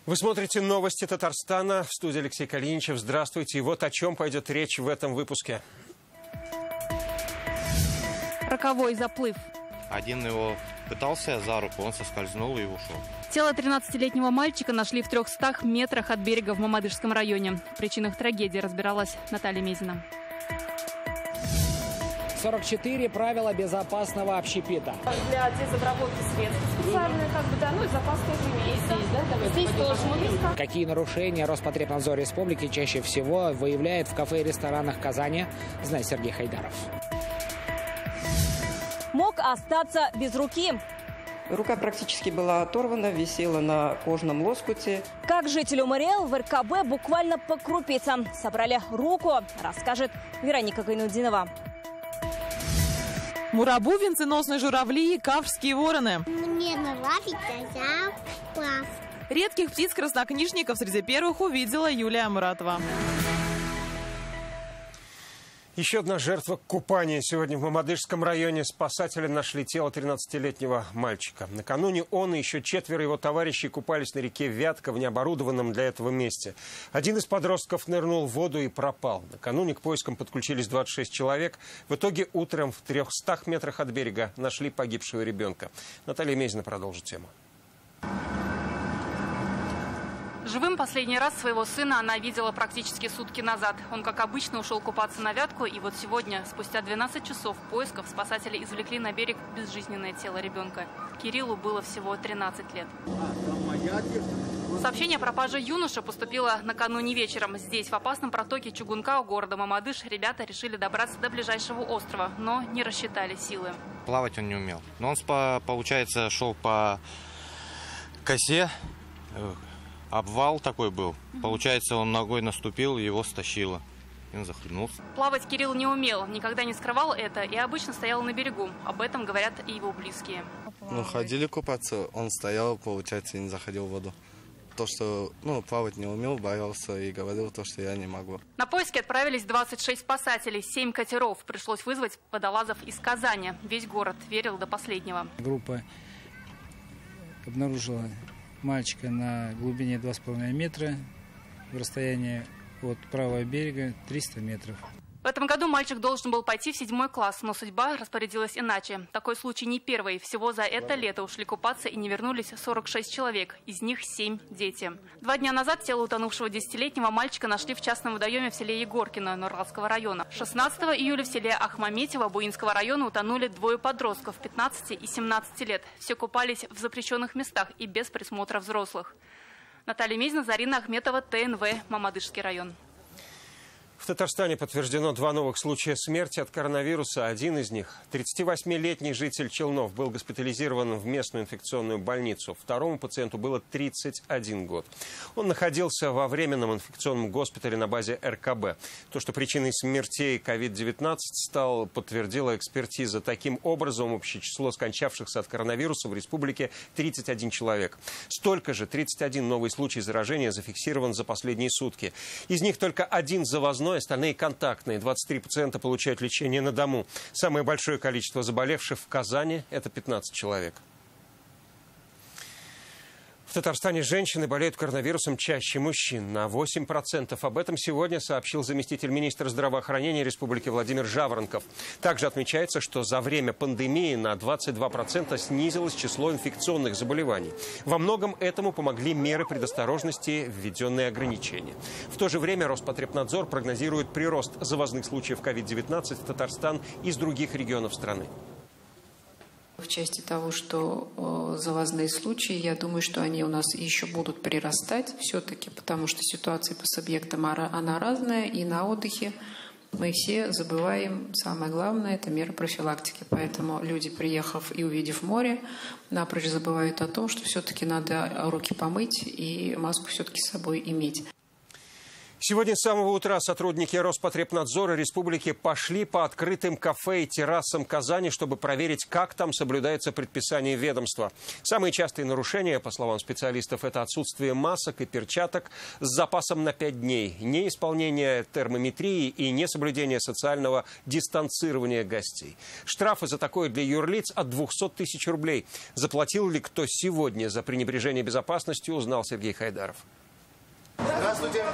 Вы смотрите новости Татарстана. В студии Алексей Калиничев. Здравствуйте. И вот о чем пойдет речь в этом выпуске. Роковой заплыв. Один его пытался за руку, он соскользнул и ушел. Тело 13-летнего мальчика нашли в 300 метрах от берега в Мамадышском районе. В причинах трагедии разбиралась Наталья Мезина. 44 правила безопасного общепита. Для дезобработки средств специальные, и запас тоже имеется. Здесь тоже. Какие нарушения Роспотребнадзор Республики чаще всего выявляет в кафе и ресторанах Казани, знает Сергей Хайдаров. Мог остаться без руки. Рука практически была оторвана, висела на кожном лоскуте. Как жителю Мариэл в РКБ буквально по крупицам собрали руку, расскажет Вероника Гайнудинова. Мурабу, венценосные журавли и каврские вороны. Мне нравится запах. Редких птиц-краснокнижников среди первых увидела Юлия Муратова. Еще одна жертва купания. Сегодня в Мамадышском районе спасатели нашли тело 13-летнего мальчика. Накануне он и еще 4 его товарищей купались на реке Вятка в необорудованном для этого месте. Один из подростков нырнул в воду и пропал. Накануне к поискам подключились 26 человек. В итоге утром в 300 метрах от берега нашли погибшего ребенка. Наталья Мезина продолжит тему. Живым последний раз своего сына она видела практически сутки назад. Он, как обычно, ушел купаться на Вятку, и вот сегодня, спустя 12 часов поисков, спасатели извлекли на берег безжизненное тело ребенка. Кириллу было всего 13 лет. Сообщение о пропаже юноши поступило накануне вечером. Здесь, в опасном протоке Чугунка у города Мамадыш, ребята решили добраться до ближайшего острова, но не рассчитали силы. Плавать он не умел. Но он, получается, шел по косе. Обвал такой был. Получается, он ногой наступил, его стащило. И он захлебнулся. Плавать Кирилл не умел, никогда не скрывал это и обычно стоял на берегу. Об этом говорят и его близкие. Ходили купаться, он стоял, получается, и не заходил в воду. То, что плавать не умел, боялся и говорил то, что я не могу. На поиски отправились 26 спасателей, 7 катеров. Пришлось вызвать водолазов из Казани. Весь город верил до последнего. Группа обнаружила мальчика на глубине 2,5 метра, в расстоянии от правого берега 300 метров. В этом году мальчик должен был пойти в 7 класс, но судьба распорядилась иначе. Такой случай не первый. Всего за это лето ушли купаться и не вернулись 46 человек, из них 7 дети. 2 дня назад тело утонувшего 10-летнего мальчика нашли в частном водоеме в селе Егоркино Нуралского района. 16 июля в селе Ахмаметьево Буинского района утонули 2 подростков 15 и 17 лет. Все купались в запрещенных местах и без присмотра взрослых. Наталья Мезина, Зарина Ахметова, ТНВ, Мамадышский район. В Татарстане подтверждено 2 новых случая смерти от коронавируса. Один из них, 38-летний житель Челнов, был госпитализирован в местную инфекционную больницу. Второму пациенту было 31 год. Он находился во временном инфекционном госпитале на базе РКБ. То, что причиной смертей COVID-19 стал, подтвердила экспертиза. Таким образом, общее число скончавшихся от коронавируса в республике 31 человек. Столько же, 31 новый случай заражения зафиксирован за последние сутки. Из них только один завозной, остальные контактные. 23 пациента получают лечение на дому. Самое большое количество заболевших в Казани – это 15 человек. В Татарстане женщины болеют коронавирусом чаще мужчин на 8%. Об этом сегодня сообщил заместитель министра здравоохранения Республики Владимир Жаворонков. Также отмечается, что за время пандемии на 22% снизилось число инфекционных заболеваний. Во многом этому помогли меры предосторожности, введенные ограничения. В то же время Роспотребнадзор прогнозирует прирост завозных случаев COVID-19 в Татарстан из других регионов страны. В части того, что завозные случаи, я думаю, что они у нас еще будут прирастать все-таки, потому что ситуация по субъектам, она разная, и на отдыхе мы все забываем, самое главное, это меры профилактики. Поэтому люди, приехав и увидев море, напрочь забывают о том, что все-таки надо руки помыть и маску все-таки с собой иметь. Сегодня с самого утра сотрудники Роспотребнадзора республики пошли по открытым кафе и террасам Казани, чтобы проверить, как там соблюдается предписание ведомства. Самые частые нарушения, по словам специалистов, это отсутствие масок и перчаток с запасом на 5 дней, неисполнение термометрии и несоблюдение социального дистанцирования гостей. Штрафы за такое для юрлиц от 200 тысяч рублей. Заплатил ли кто сегодня за пренебрежение безопасностью, узнал Сергей Хайдаров. Здравствуйте.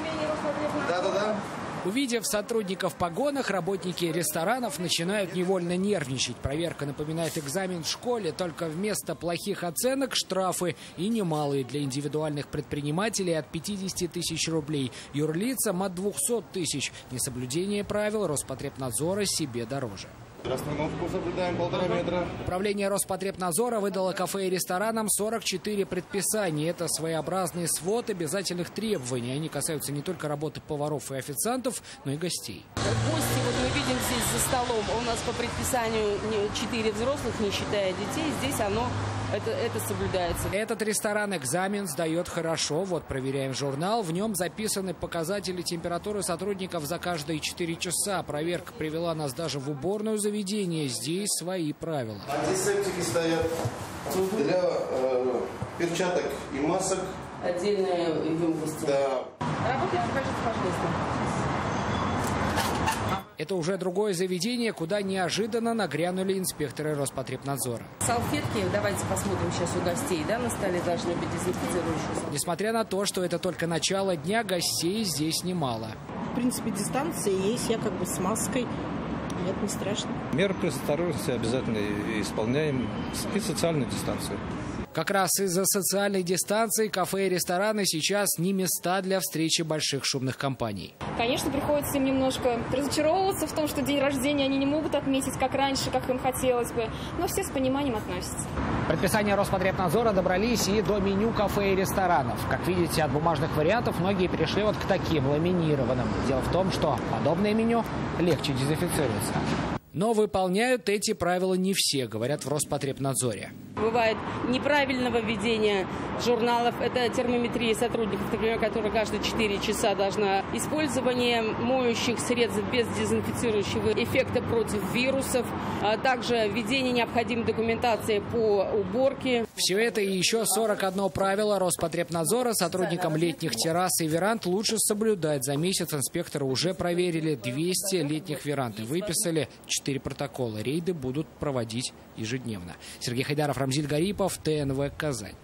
Да. Увидев сотрудников в погонах, работники ресторанов начинают невольно нервничать. Проверка напоминает экзамен в школе, только вместо плохих оценок штрафы и немалые для индивидуальных предпринимателей от 50 тысяч рублей. Юрлицам от 200 тысяч. Несоблюдение правил Роспотребнадзора себе дороже. Остановку соблюдаем 1,5 метра. Управление Роспотребнадзора выдало кафе и ресторанам 44 предписания. Это своеобразный свод обязательных требований. Они касаются не только работы поваров и официантов, но и гостей. Гости, вот мы видим здесь за столом, у нас по предписанию 4 взрослых, не считая детей. Здесь это соблюдается. Этот ресторан экзамен сдает хорошо. Вот проверяем журнал. В нем записаны показатели температуры сотрудников за каждые 4 часа. Проверка привела нас даже в уборную заведения. Здесь свои правила. Антисептики стоят для перчаток и масок. Отдельная емкость. Да. Работает, покажите, пожалуйста. Это уже другое заведение, куда неожиданно нагрянули инспекторы Роспотребнадзора. Салфетки, давайте посмотрим сейчас у гостей, да, на столе должны быть дезинфицирующие. Несмотря на то, что это только начало дня, гостей здесь немало. В принципе, дистанция есть, я как бы с маской. Нет, не страшно. Меры предосторожности обязательно исполняем и социальную дистанцию. Как раз из-за социальной дистанции кафе и рестораны сейчас не места для встречи больших шумных компаний. Конечно, приходится им немножко разочаровываться в том, что день рождения они не могут отметить как раньше, как им хотелось бы. Но все с пониманием относятся. Предписания Роспотребнадзора добрались и до меню кафе и ресторанов. Как видите, от бумажных вариантов многие перешли вот к таким ламинированным. Дело в том, что подобное меню легче дезинфицируется. Но выполняют эти правила не все, говорят в Роспотребнадзоре. Бывает неправильного ведения журналов. Это термометрия сотрудников, например, которая каждые 4 часа должна. Использование моющих средств без дезинфицирующего эффекта против вирусов. А также введение необходимой документации по уборке. Все это и еще 41 правило Роспотребнадзора сотрудникам летних террас и веранд лучше соблюдать. За месяц инспекторы уже проверили 200 летних веранд и выписали 4 протокола. Рейды будут проводить ежедневно. Сергей Хайдаров, Рамзиль Гарипов, ТНВ, Казань.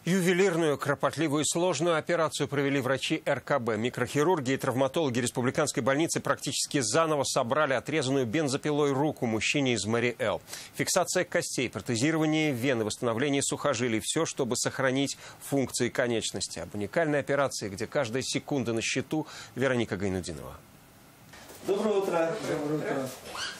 Ювелирную, кропотливую и сложную операцию провели врачи РКБ. Микрохирурги и травматологи республиканской больницы практически заново собрали отрезанную бензопилой руку мужчине из Мэри-Эл. Фиксация костей, протезирование вен и восстановление сухожилий – все, чтобы сохранить функции конечности. Об уникальной операции, где каждая секунда на счету, Вероника Гайнудинова. Доброе утро. Доброе утро.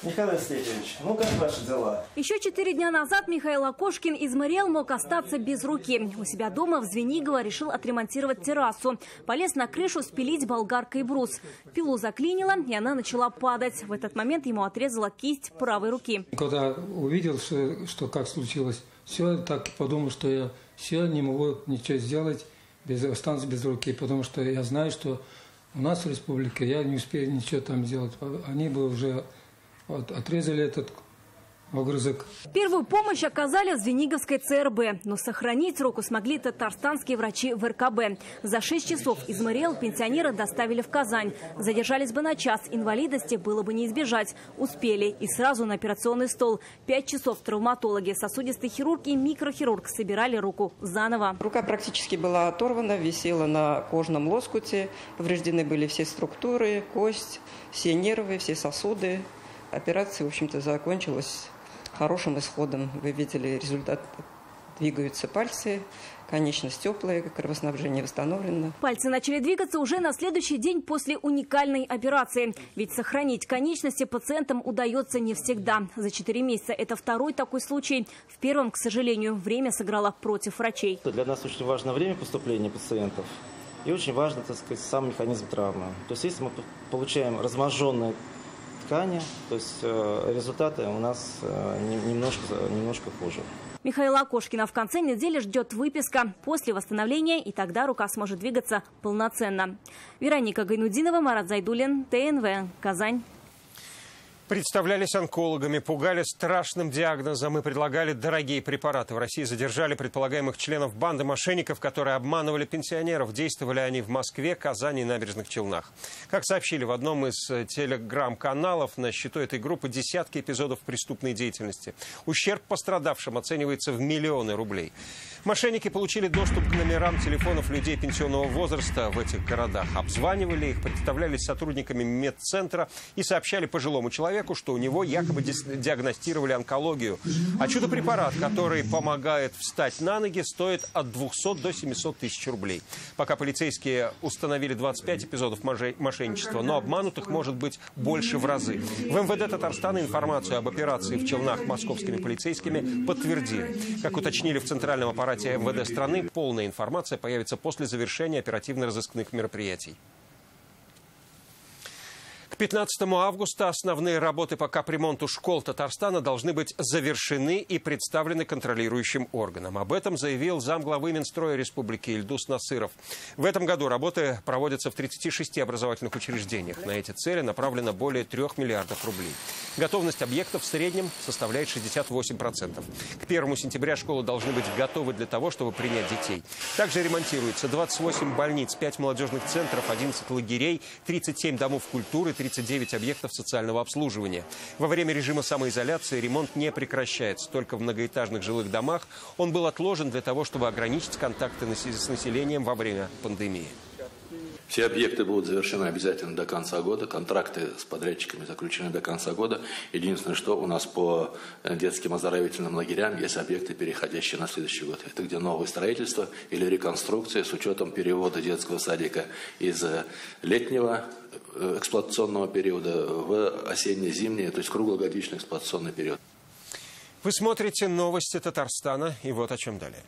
Михаил Степанович, ну как ваши дела? Еще 4 дня назад Михаил Акошкин из Мэри-Эл мог остаться без руки. У себя дома в Звенигово решил отремонтировать террасу. Полез на крышу спилить болгаркой брус. Пилу заклинило, и она начала падать. В этот момент ему отрезала кисть правой руки. Когда увидел, что как случилось, все, так подумал, что я все не могу ничего сделать, останусь без руки, потому что я знаю, что у нас в республике я не успею ничего там сделать. Они бы уже отрезали этот огрызок. Первую помощь оказали в Звениговской ЦРБ. Но сохранить руку смогли татарстанские врачи в РКБ. За 6 часов из Мэри-Эл пенсионера доставили в Казань. Задержались бы на час, инвалидности было бы не избежать. Успели и сразу на операционный стол. 5 часов травматологи, сосудистый хирург и микрохирург собирали руку заново. Рука практически была оторвана, висела на кожном лоскуте. Повреждены были все структуры, кость, все нервы, все сосуды. Операция, в общем-то, закончилась хорошим исходом. Вы видели результат. Двигаются пальцы, конечность теплая, кровоснабжение восстановлено. Пальцы начали двигаться уже на следующий день после уникальной операции. Ведь сохранить конечности пациентам удается не всегда. За 4 месяца это второй такой случай. В первом, к сожалению, время сыграло против врачей. Для нас очень важно время поступления пациентов. И очень важно, так сказать, сам механизм травмы. То есть если мы получаем разможженные ткани, то есть результаты у нас немножко хуже. Михаила Окошкина в конце недели ждет выписка после восстановления, и тогда рука сможет двигаться полноценно. Вероника Гайнудинова, Марат Зайдуллин, ТНВ, Казань. Представлялись онкологами, пугали страшным диагнозом и предлагали дорогие препараты. В России задержали предполагаемых членов банды мошенников, которые обманывали пенсионеров. Действовали они в Москве, Казани и Набережных Челнах. Как сообщили в одном из телеграм-каналов, на счету этой группы десятки эпизодов преступной деятельности. Ущерб пострадавшим оценивается в миллионы рублей. Мошенники получили доступ к номерам телефонов людей пенсионного возраста в этих городах. Обзванивали их, представлялись сотрудниками медцентра и сообщали пожилому человеку, что у него якобы диагностировали онкологию. А чудо-препарат, который помогает встать на ноги, стоит от 200 до 700 тысяч рублей. Пока полицейские установили 25 эпизодов мошенничества, но обманутых может быть больше в разы. В МВД Татарстана информацию об операции в Челнах московскими полицейскими подтвердили. Как уточнили в центральном аппарате МВД страны, полная информация появится после завершения оперативно-розыскных мероприятий. К 15 августа основные работы по капремонту школ Татарстана должны быть завершены и представлены контролирующим органам. Об этом заявил замглавы Минстроя Республики Ильдус Насыров. В этом году работы проводятся в 36 образовательных учреждениях. На эти цели направлено более 3 миллиардов рублей. Готовность объектов в среднем составляет 68%. К 1 сентября школы должны быть готовы для того, чтобы принять детей. Также ремонтируется 28 больниц, 5 молодежных центров, 11 лагерей, 37 домов культуры, 39 объектов социального обслуживания. Во время режима самоизоляции ремонт не прекращается. Только в многоэтажных жилых домах он был отложен для того, чтобы ограничить контакты с населением во время пандемии. Все объекты будут завершены обязательно до конца года. Контракты с подрядчиками заключены до конца года. Единственное, что у нас по детским оздоровительным лагерям есть объекты, переходящие на следующий год. Это где новое строительство или реконструкция с учетом перевода детского садика из летнего эксплуатационного периода в осенне-зимний, то есть круглогодичный эксплуатационный период. Вы смотрите новости Татарстана, и вот о чем далее.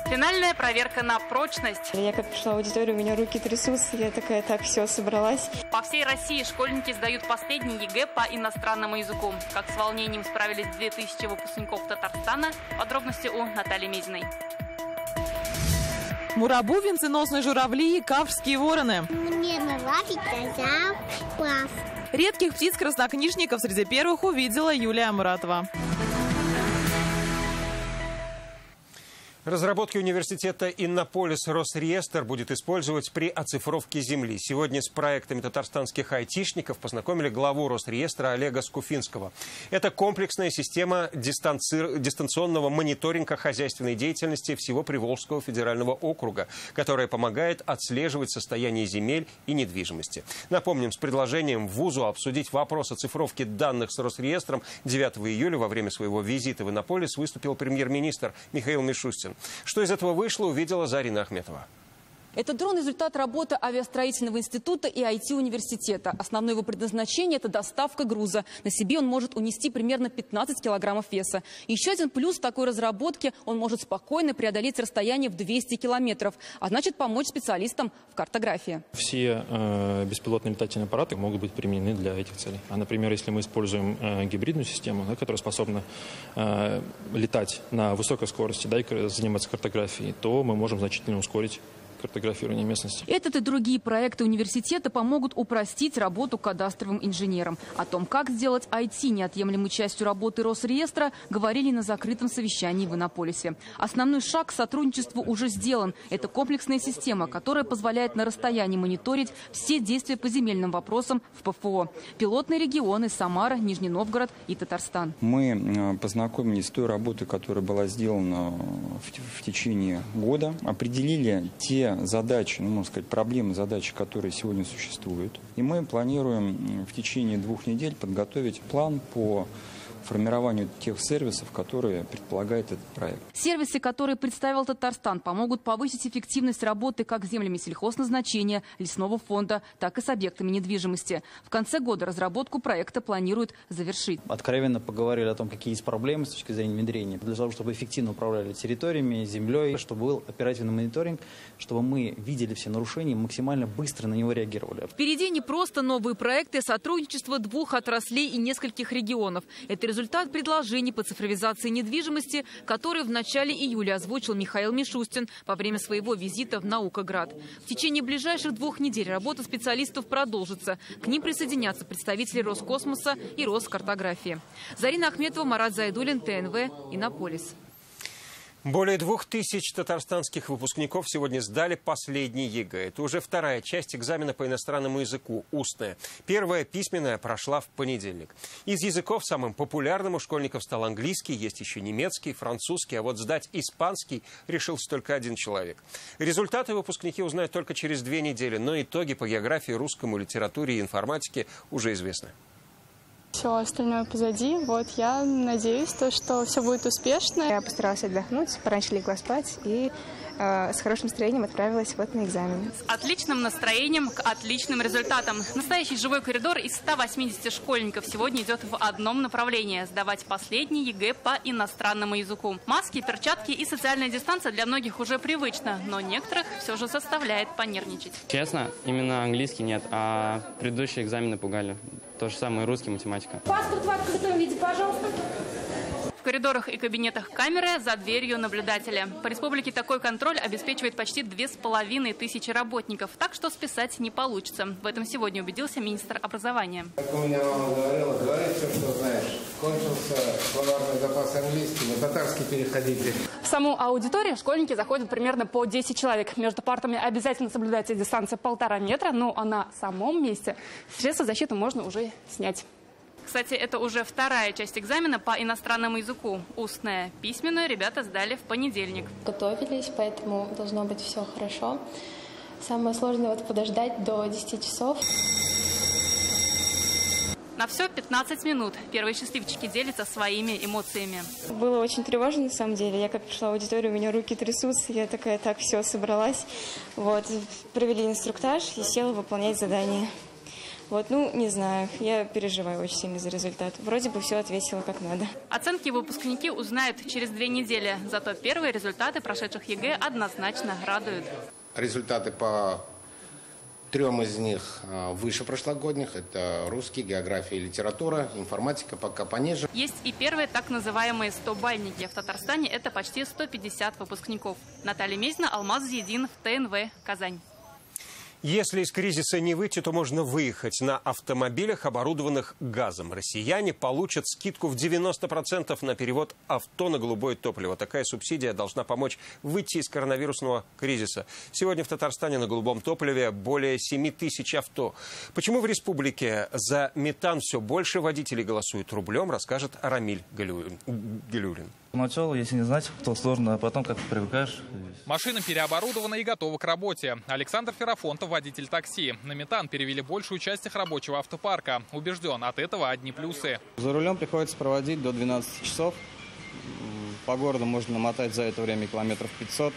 Финальная проверка на прочность. Я как пришла в аудиторию, у меня руки трясутся, я такая, так, все, собралась. По всей России школьники сдают последний ЕГЭ по иностранному языку. Как с волнением справились 2000 выпускников Татарстана, подробности у Натальи Мезиной. Мурабу, венценосные журавли и каврские вороны. Мне нравится запах. Редких птиц-краснокнижников среди первых увидела Юлия Муратова. Разработки университета Иннополис Росреестр будет использовать при оцифровке земли. Сегодня с проектами татарстанских айтишников познакомили главу Росреестра Олега Скуфинского. Это комплексная система дистанционного мониторинга хозяйственной деятельности всего Приволжского федерального округа, которая помогает отслеживать состояние земель и недвижимости. Напомним, с предложением вузу обсудить вопрос оцифровки данных с Росреестром 9 июля во время своего визита в Иннополис выступил премьер-министр Михаил Мишустин. Что из этого вышло, увидела Зарина Ахметова. Этот дрон – результат работы авиастроительного института и IT-университета. Основное его предназначение – это доставка груза. На себе он может унести примерно 15 килограммов веса. Еще один плюс такой разработки – он может спокойно преодолеть расстояние в 200 километров, а значит помочь специалистам в картографии. Все беспилотные летательные аппараты могут быть применены для этих целей. А, например, если мы используем гибридную систему, которая способна летать на высокой скорости, и заниматься картографией, то мы можем значительно ускорить картографирования местности. Этот и другие проекты университета помогут упростить работу кадастровым инженерам. О том, как сделать IT неотъемлемой частью работы Росреестра, говорили на закрытом совещании в Иннополисе. Основной шаг к сотрудничеству уже сделан. Это комплексная система, которая позволяет на расстоянии мониторить все действия по земельным вопросам в ПФО. Пилотные регионы Самара, Нижний Новгород и Татарстан. Мы познакомились с той работой, которая была сделана в течение года. Определили те задачи, можно сказать, проблемы, задачи, которые сегодня существуют. И мы планируем в течение 2 недель подготовить план по формированию тех сервисов, которые предполагает этот проект. Сервисы, которые представил Татарстан, помогут повысить эффективность работы как с землями сельхозназначения, лесного фонда, так и с объектами недвижимости. В конце года разработку проекта планируют завершить. Откровенно поговорили о том, какие есть проблемы с точки зрения внедрения. Для того, чтобы эффективно управляли территориями, землей, чтобы был оперативный мониторинг, чтобы мы видели все нарушения и максимально быстро на него реагировали. Впереди не просто новые проекты, сотрудничество 2 отраслей и нескольких регионов. Это результат результат предложений по цифровизации недвижимости, которые в начале июля озвучил Михаил Мишустин во время своего визита в Наукоград. В течение ближайших 2 недель работа специалистов продолжится. К ним присоединятся представители Роскосмоса и Роскартографии. Зарина Ахметова, Марат Зайдуллин, ТНВ, Иннополис. Более 2000 татарстанских выпускников сегодня сдали последний ЕГЭ. Это уже вторая часть экзамена по иностранному языку – устная. Первая, письменная, прошла в понедельник. Из языков самым популярным у школьников стал английский, есть еще немецкий, французский, а вот сдать испанский решился только один человек. Результаты выпускники узнают только через 2 недели, но итоги по географии, русскому, литературе и информатике уже известны. Все остальное позади. Вот я надеюсь, что все будет успешно. Я постаралась отдохнуть, пораньше легла спать и с хорошим настроением отправилась на экзамен. С отличным настроением к отличным результатам. Настоящий живой коридор из 180 школьников сегодня идет в одном направлении – сдавать последний ЕГЭ по иностранному языку. Маски, перчатки и социальная дистанция для многих уже привычно, но некоторых все же заставляет понервничать. Честно, именно английский нет, а предыдущие экзамены пугали. То же самое русский, математика. Паспорт в открытом виде, пожалуйста. В коридорах и кабинетах камеры, за дверью наблюдатели. По республике такой контроль обеспечивает почти 2500 работников, так что списать не получится. В этом сегодня убедился министр образования. Как у меня мама говорила, говори все, что знаешь. Кончился словарный запас английский, на татарский переходите. В саму аудиторию школьники заходят примерно по 10 человек. Между партами обязательно соблюдается дистанция 1,5 метра, но на самом месте средства защиты можно уже снять. Кстати, это уже вторая часть экзамена по иностранному языку. Устная. Письменную ребята сдали в понедельник. Готовились, поэтому должно быть все хорошо. Самое сложное подождать до 10 часов. На все 15 минут. Первые счастливчики делятся своими эмоциями. Было очень тревожно, на самом деле. Я как пришла в аудиторию, у меня руки трясутся. Я такая, так, все, собралась. Провели инструктаж и села выполнять задание. Не знаю, я переживаю очень сильно за результат. Вроде бы все ответила как надо. Оценки выпускники узнают через 2 недели. Зато первые результаты прошедших ЕГЭ однозначно радуют. Результаты по 3 из них выше прошлогодних. Это русский, география и литература, информатика пока пониже. Есть и первые так называемые 100-бальники. В Татарстане это почти 150 выпускников. Наталья Мезина, Алмаз Зиединов, ТНВ, Казань. Если из кризиса не выйти, то можно выехать на автомобилях, оборудованных газом. Россияне получат скидку в 90% на перевод авто на голубое топливо. Такая субсидия должна помочь выйти из коронавирусного кризиса. Сегодня в Татарстане на голубом топливе более 7000 авто. Почему в республике за метан все больше водителей голосуют рублем, расскажет Рамиль Гелюрин. Поначалу, если не знать, то сложно, а потом как привыкаешь. Машина переоборудована и готова к работе. Александр Ферафонтов, водитель такси. На метан перевели большую часть их рабочего автопарка. Убежден, от этого одни плюсы. За рулем приходится проводить до 12 часов. По городу можно намотать за это время километров 500.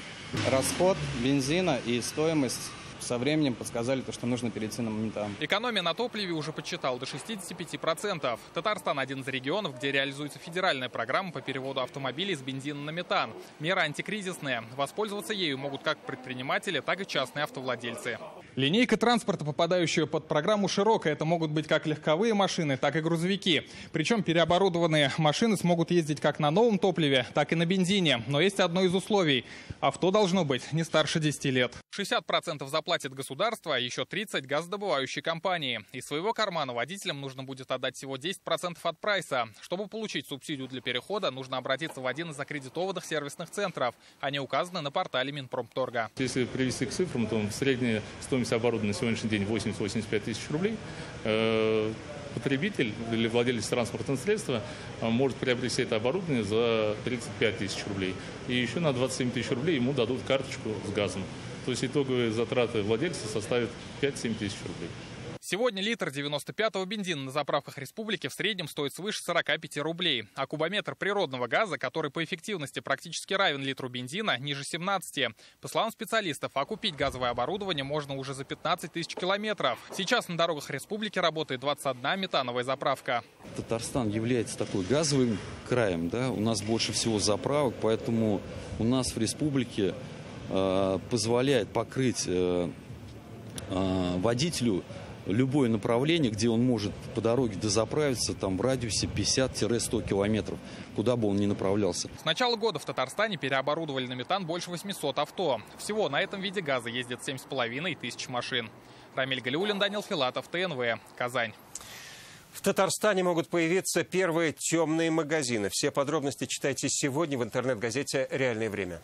Расход бензина и стоимость со временем подсказали, что нужно перейти на метан. Экономия на топливе уже подсчитал до 65%. Татарстан – один из регионов, где реализуется федеральная программа по переводу автомобилей с бензина на метан. Мера антикризисная. Воспользоваться ею могут как предприниматели, так и частные автовладельцы. Линейка транспорта, попадающая под программу, широкая. Это могут быть как легковые машины, так и грузовики. Причем переоборудованные машины смогут ездить как на новом топливе, так и на бензине. Но есть одно из условий. Авто должно быть не старше 10 лет. 60% заплатит государство, а еще 30% газодобывающие компании. Из своего кармана водителям нужно будет отдать всего 10% от прайса. Чтобы получить субсидию для перехода, нужно обратиться в один из аккредитованных сервисных центров. Они указаны на портале Минпромторга. Если привести к цифрам, то средняя стоимость оборудования на сегодняшний день 80-85 тысяч рублей. Потребитель или владелец транспортного средства может приобрести это оборудование за 35 тысяч рублей. И еще на 27 тысяч рублей ему дадут карточку с газом. То есть итоговые затраты владельца составят 5-7 тысяч рублей. Сегодня литр 95-го бензина на заправках республики в среднем стоит свыше 45 рублей. А кубометр природного газа, который по эффективности практически равен литру бензина, ниже 17. По словам специалистов, купить газовое оборудование можно уже за 15 тысяч километров. Сейчас на дорогах республики работает 21 метановая заправка. Татарстан является такой газовым краем, да? У нас больше всего заправок, поэтому у нас в республике позволяет покрыть водителю любое направление, где он может по дороге дозаправиться там, в радиусе 50-100 километров, куда бы он ни направлялся. С начала года в Татарстане переоборудовали на метан больше 800 авто. Всего на этом виде газа ездит 7,5 тысяч машин. Рамиль Галиуллин, Данил Филатов, ТНВ, Казань. В Татарстане могут появиться первые темные магазины. Все подробности читайте сегодня в интернет-газете «Реальное время».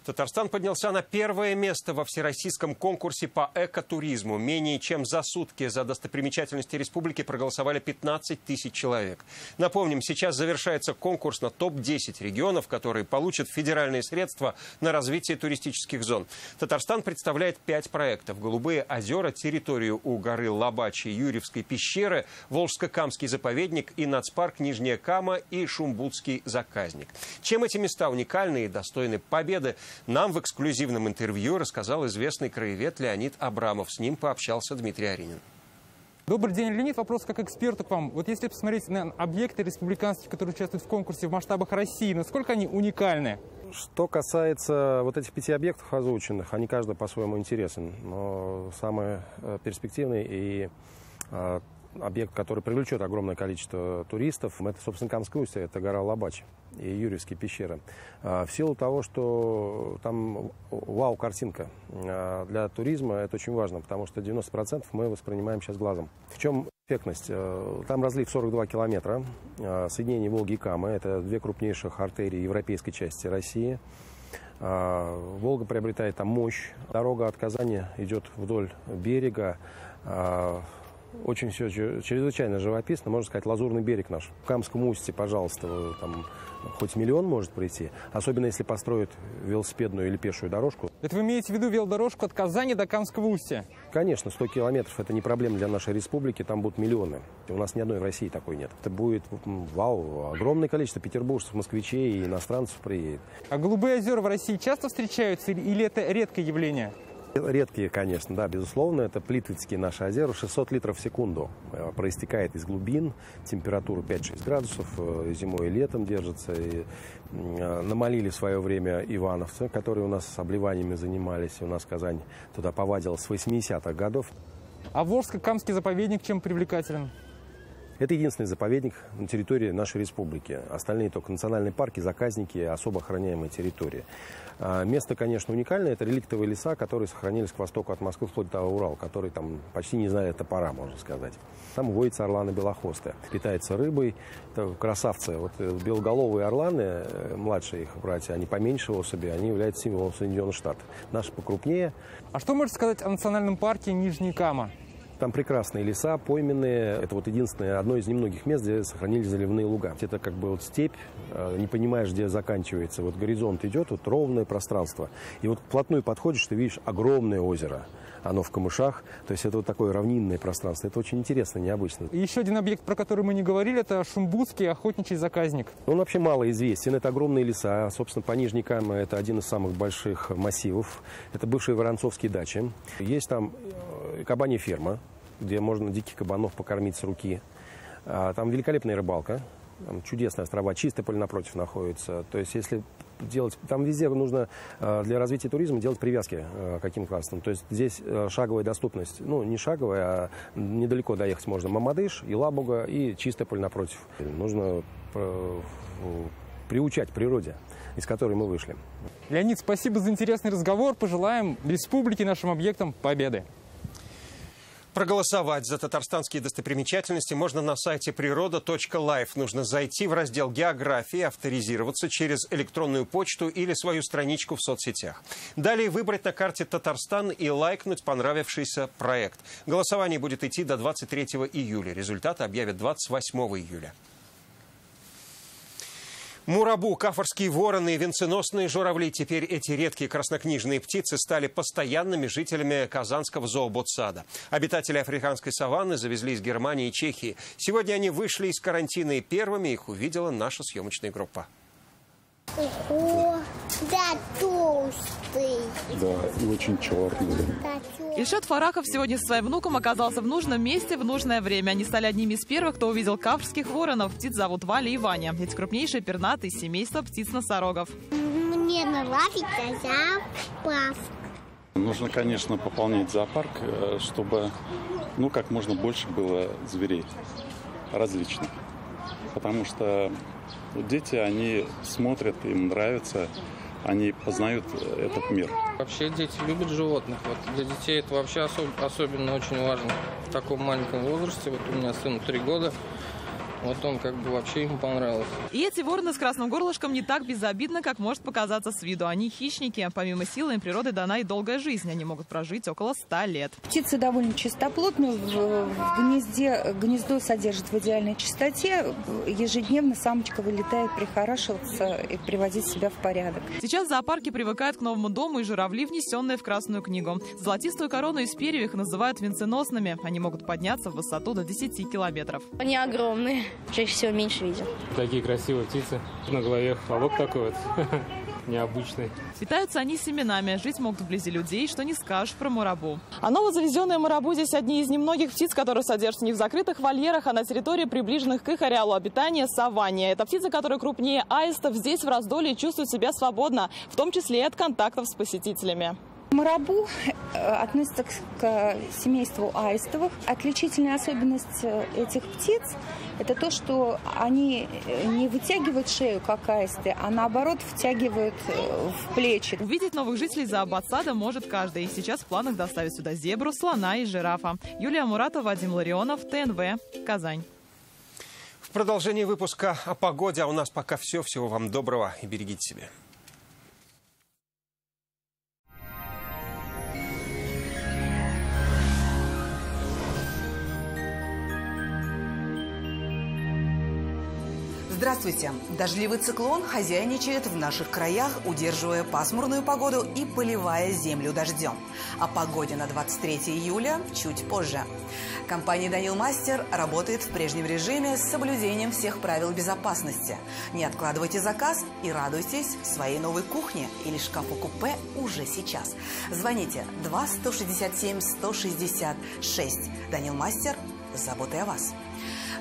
Татарстан поднялся на первое место во всероссийском конкурсе по экотуризму. Менее чем за сутки за достопримечательности республики проголосовали 15 тысяч человек. Напомним, сейчас завершается конкурс на топ-10 регионов, которые получат федеральные средства на развитие туристических зон. Татарстан представляет 5 проектов. Голубые озера, территорию у горы Лабачи, Юрьевской пещеры, Волжско-Камский заповедник и нацпарк Нижняя Кама и Шумбутский заказник. Чем эти места уникальны и достойны победы, нам в эксклюзивном интервью рассказал известный краевед Леонид Абрамов. С ним пообщался Дмитрий Аринин. Добрый день, Леонид. Вопрос как эксперту к вам. Вот если посмотреть на объекты республиканские, которые участвуют в конкурсе в масштабах России, насколько они уникальны? Что касается вот этих 5 объектов озвученных, они каждый по-своему интересен. Но самый перспективный и объект, который привлечет огромное количество туристов, это, собственно, Камское устье, это гора Лабачи и Юрьевские пещеры. В силу того, что там вау-картинка для туризма, это очень важно, потому что 90% мы воспринимаем сейчас глазом. В чем эффектность? Там разлив 42 километра, соединение Волги и Камы, это 2 крупнейших артерии европейской части России. Волга приобретает там мощь, дорога от Казани идет вдоль берега. Очень все чрезвычайно живописно, можно сказать, лазурный берег наш. В Камском устье, пожалуйста, там хоть миллион может прийти, особенно если построят велосипедную или пешую дорожку. Это вы имеете в виду велодорожку от Казани до Камского устья? Конечно, 100 километров – это не проблема для нашей республики, там будут миллионы. У нас ни одной в России такой нет. Это будет, вау, огромное количество петербуржцев, москвичей и иностранцев приедет. А голубые озера в России часто встречаются или это редкое явление? Редкие, конечно, да, безусловно. Это Плитвицкие наши озера. 600 литров в секунду проистекает из глубин. Температура 5-6 градусов. Зимой и летом держится. И намолили в свое время ивановцы, которые у нас с обливаниями занимались. У нас Казань туда повадилась с 80-х годов. А Волжско-Камский заповедник чем привлекателен? Это единственный заповедник на территории нашей республики. Остальные только национальные парки, заказники, особо охраняемые территории. Место, конечно, уникальное. Это реликтовые леса, которые сохранились к востоку от Москвы, вплоть до Урала, которые там почти не знали топора, можно сказать. Там водятся орланы белохвостые. Питаются рыбой. Это красавцы. Вот белоголовые орланы, младшие их братья, они поменьше особи, они являются символом Соединенных Штатов. Наши покрупнее. А что можете сказать о национальном парке Нижняя Кама? Там прекрасные леса, пойменные. Это вот единственное, одно из немногих мест, где сохранились заливные луга. Это как бы вот степь, не понимаешь, где заканчивается. Вот горизонт идет, вот ровное пространство. И вот вплотную подходишь, ты видишь огромное озеро. Оно в камышах. То есть это вот такое равнинное пространство. Это очень интересно, необычно. И еще один объект, про который мы не говорили, это Шумбутский охотничий заказник. Он вообще мало известен. Это огромные леса. Собственно, по Нижней Каме это один из самых больших массивов. Это бывшие воронцовские дачи. Есть там кабанья ферма, где можно диких кабанов покормить с руки. Там великолепная рыбалка. Там чудесные острова. Чистополь напротив находится. То есть, если делать... Там везде нужно для развития туризма делать привязки каким классом. То есть, здесь шаговая доступность. Ну, не шаговая, а недалеко доехать можно. Мамадыш, Елабуга и Чистополь напротив. Нужно приучать природе, из которой мы вышли. Леонид, спасибо за интересный разговор. Пожелаем республике, нашим объектам победы. Проголосовать за татарстанские достопримечательности можно на сайте природа.life. Нужно зайти в раздел «География», авторизироваться через электронную почту или свою страничку в соцсетях. Далее выбрать на карте Татарстан и лайкнуть понравившийся проект. Голосование будет идти до 23 июля. Результаты объявят 28 июля. Мурабу, кафорские вороны и венценосные журавли. Теперь эти редкие краснокнижные птицы стали постоянными жителями Казанского зооботсада. Обитатели африканской саванны завезли из Германии и Чехии. Сегодня они вышли из карантина, и первыми их увидела наша съемочная группа. Ого, да, толстый. Да, и очень черный. Ильшат Фарахов сегодня со своим внуком оказался в нужном месте в нужное время. Они стали одними из первых, кто увидел кафорских воронов. Птиц зовут Валя и Ваня. Эти крупнейшие пернатые из семейства птиц-носорогов. Мне нравится запах. Нужно, конечно, пополнять зоопарк, чтобы как можно больше было зверей различных. Потому что дети, они смотрят, им нравится, они познают этот мир. Вообще дети любят животных. Для детей это вообще особенно очень важно. В таком маленьком возрасте, у меня сыну 3 года, он вообще ему понравился. И эти вороны с красным горлышком не так безобидны, как может показаться с виду. Они хищники. Помимо силы, им природой дана и долгая жизнь. Они могут прожить около 100 лет. Птицы довольно чистоплотные. В гнезде гнездо содержит в идеальной чистоте. Ежедневно самочка вылетает прихорашиваться и приводить себя в порядок. Сейчас зоопарки привыкают к новому дому, и журавли, внесенные в Красную книгу. Золотистую корону из перьев их называют венценосными. Они могут подняться в высоту до 10 километров. Они огромные. Чаще всего меньше видел. Такие красивые птицы. На голове хлопок такой необычный. Питаются они семенами. Жить могут вблизи людей, что не скажешь про марабу. А новозавезенные марабу здесь одни из немногих птиц, которые содержатся не в закрытых вольерах, а на территории, приближенных к их ареалу обитания — саванне. Это птицы, которые крупнее аистов, здесь в раздолье чувствуют себя свободно, в том числе и от контактов с посетителями. Марабу относится к семейству аистовых. Отличительная особенность этих птиц – это то, что они не вытягивают шею, как аисты, а наоборот втягивают в плечи. Увидеть новых жителей зообатсада может каждый. Сейчас в планах доставить сюда зебру, слона и жирафа. Юлия Муратова, Вадим Ларионов, ТНВ, Казань. В продолжении выпуска о погоде. А у нас пока все. Всего вам доброго и берегите себя. Здравствуйте! Дождливый циклон хозяйничает в наших краях, удерживая пасмурную погоду и поливая землю дождем. О погоде на 23 июля чуть позже. Компания «Данил Мастер» работает в прежнем режиме с соблюдением всех правил безопасности. Не откладывайте заказ и радуйтесь своей новой кухне или шкафу-купе уже сейчас. Звоните 2-167-166. «Данил Мастер» с заботой о вас.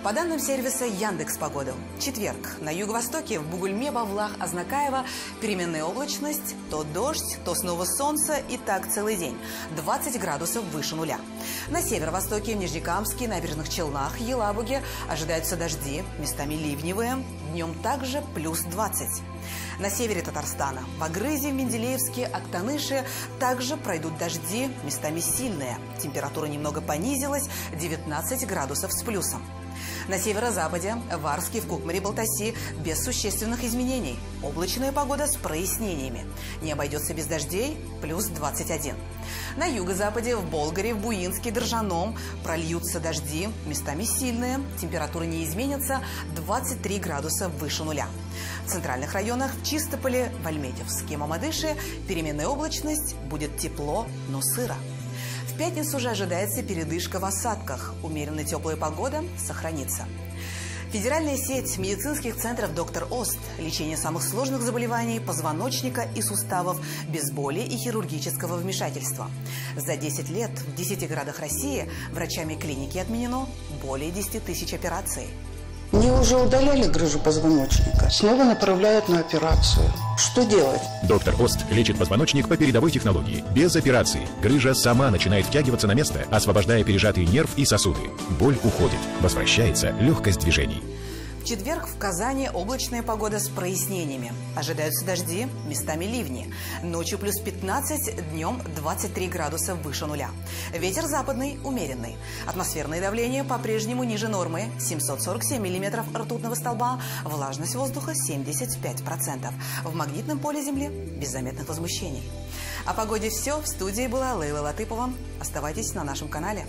По данным сервиса Яндекс.Погода, четверг. На юго-востоке в Бугульме, Бавлах, Азнакаево переменная облачность, то дождь, то снова солнце, и так целый день. 20 градусов выше нуля. На северо-востоке, в Нижнекамске, Набережных Челнах, Елабуге ожидаются дожди, местами ливневые, днем также плюс 20. На севере Татарстана, в Агрызе, в Менделеевске, Актаныше также пройдут дожди, местами сильные. Температура немного понизилась, 19 градусов с плюсом. На северо-западе, в Арске, в Кукмаре, Балтаси без существенных изменений. Облачная погода с прояснениями. Не обойдется без дождей, плюс 21. На юго-западе, в Болгаре, в Буинске, Држаном прольются дожди, местами сильные. Температура не изменится, 23 градуса выше нуля. В центральных районах, в Чистополе, в Альметьевске, Мамадыше переменная облачность, будет тепло, но сыро. В пятницу же ожидается передышка в осадках. Умеренно теплая погода сохранится. Федеральная сеть медицинских центров «Доктор Ост». Лечение самых сложных заболеваний позвоночника и суставов без боли и хирургического вмешательства. За 10 лет в 10 городах России врачами клиники отменено более 10 тысяч операций. Мне уже удаляли грыжу позвоночника. Снова направляют на операцию. Что делать? Доктор Ост лечит позвоночник по передовой технологии. Без операции. Грыжа сама начинает втягиваться на место, освобождая пережатый нерв и сосуды. Боль уходит. Возвращается легкость движений. В четверг в Казани облачная погода с прояснениями. Ожидаются дожди, местами ливни. Ночью плюс 15, днем 23 градуса выше нуля. Ветер западный умеренный. Атмосферное давление по-прежнему ниже нормы. 747 миллиметров ртутного столба. Влажность воздуха 75%. В магнитном поле Земли без заметных возмущений. О погоде все. В студии была Лейла Латыпова. Оставайтесь на нашем канале.